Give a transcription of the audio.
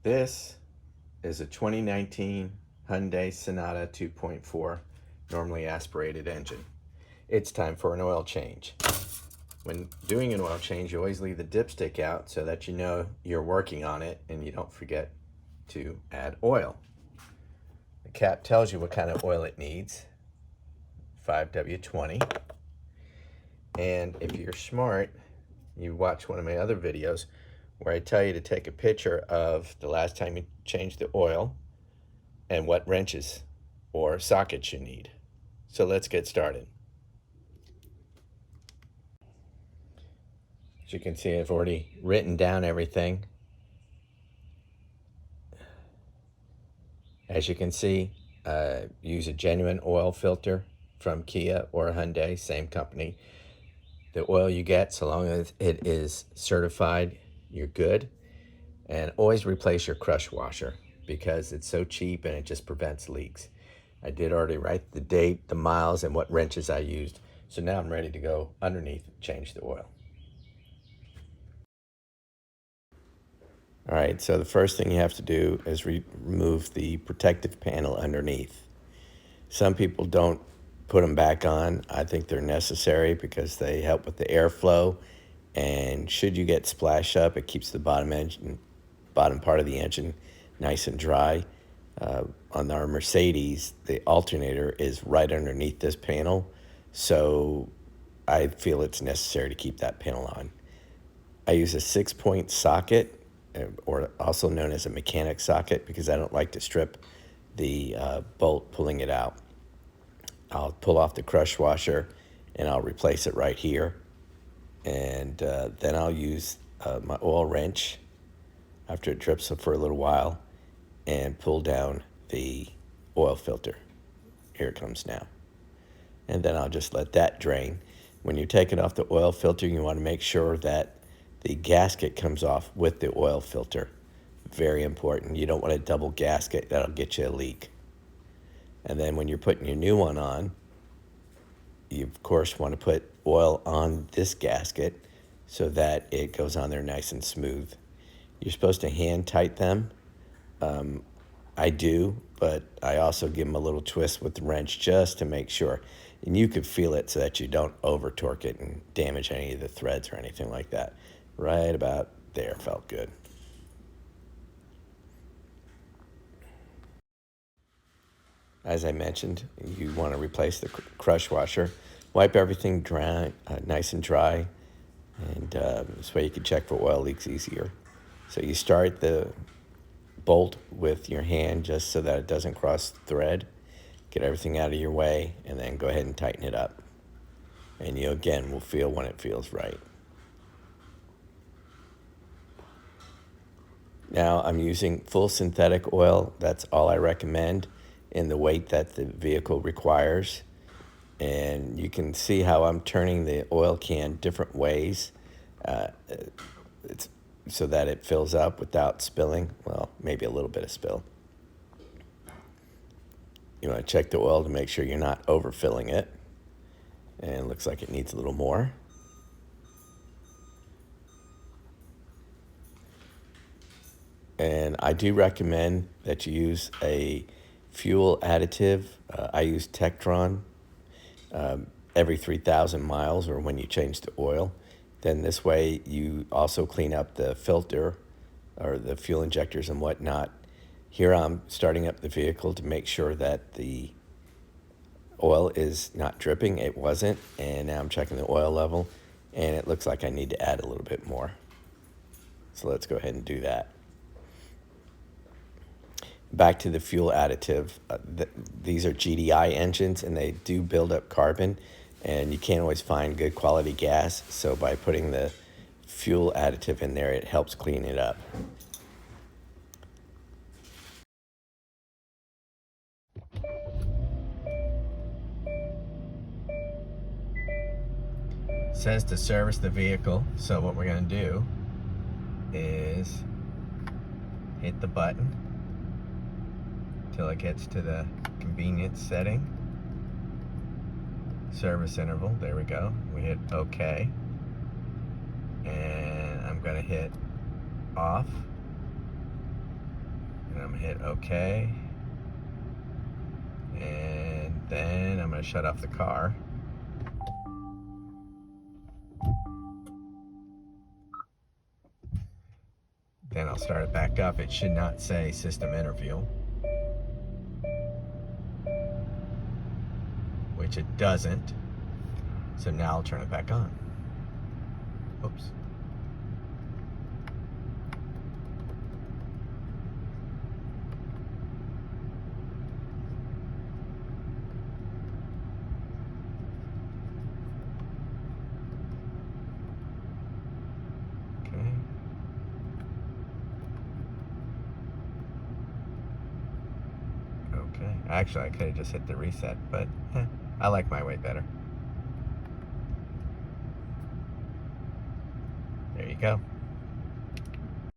This is a 2019 Hyundai Sonata 2.4 normally aspirated engine. It's time for an oil change. When doing an oil change, you always leave the dipstick out so that you know you're working on it and you don't forget to add oil. The cap tells you what kind of oil it needs, 5W20. And if you're smart, you watch one of my other videos where I tell you to take a picture of the last time you changed the oil and what wrenches or sockets you need. So let's get started. As you can see, I've already written down everything. As you can see, use a genuine oil filter from Kia or Hyundai, same company. The oil you get, so long as it is certified, you're good. And always replace your crush washer because it's so cheap and it just prevents leaks. I did already write the date, the miles, and what wrenches I used. So now I'm ready to go underneath and change the oil. All right, so the first thing you have to do is remove the protective panel underneath. Some people don't put them back on. I think they're necessary because they help with the airflow, and should you get splash up, it keeps the bottom part of the engine nice and dry. On our Mercedes, the alternator is right underneath this panel, so I feel it's necessary to keep that panel on. I use a 6-point socket, or also known as a mechanic socket, because I don't like to strip the bolt pulling it out. I'll pull off the crush washer and I'll replace it right here. And then I'll use my oil wrench after it drips for a little while and pull down the oil filter. Here it comes now. And then I'll just let that drain. When you're taking off the oil filter, you want to make sure that the gasket comes off with the oil filter. Very important. You don't want a double gasket. That'll get you a leak. And then when you're putting your new one on, you of course want to put oil on this gasket so that it goes on there nice and smooth. You're supposed to hand tight them. I do, but I also give them a little twist with the wrench just to make sure. And you could feel it so that you don't over torque it and damage any of the threads or anything like that. Right about there felt good. As I mentioned, you want to replace the crush washer. Wipe everything dry, nice and dry, and this way you can check for oil leaks easier. So you start the bolt with your hand just so that it doesn't cross the thread. Get everything out of your way, and then go ahead and tighten it up. And you, again, will feel when it feels right. Now I'm using full synthetic oil. That's all I recommend in the weight that the vehicle requires. And you can see how I'm turning the oil can different ways it's so that it fills up without spilling. Well, maybe a little bit of spill. You want to check the oil to make sure you're not overfilling it. And it looks like it needs a little more. And I do recommend that you use a fuel additive. I use Tektron every 3,000 miles or when you change the oil. Then this way you also clean up the filter or the fuel injectors and whatnot. Here I'm starting up the vehicle to make sure that the oil is not dripping. It wasn't. And now I'm checking the oil level and it looks like I need to add a little bit more. So let's go ahead and do that. Back to the fuel additive. These are GDI engines and they do build up carbon and you can't always find good quality gas. So by putting the fuel additive in there, it helps clean it up. It says to service the vehicle. So what we're going to do is hit the button till it gets to the convenience setting. Service interval, there we go. We hit OK. And I'm going to hit off. I'm gonna hit OK. And then I'm gonna shut off the car. Then I'll start it back up. It should not say system interview, which it doesn't. So now I'll turn it back on. Oops. Okay. Okay. Actually, I could have just hit the reset, but I like my way better. There you go.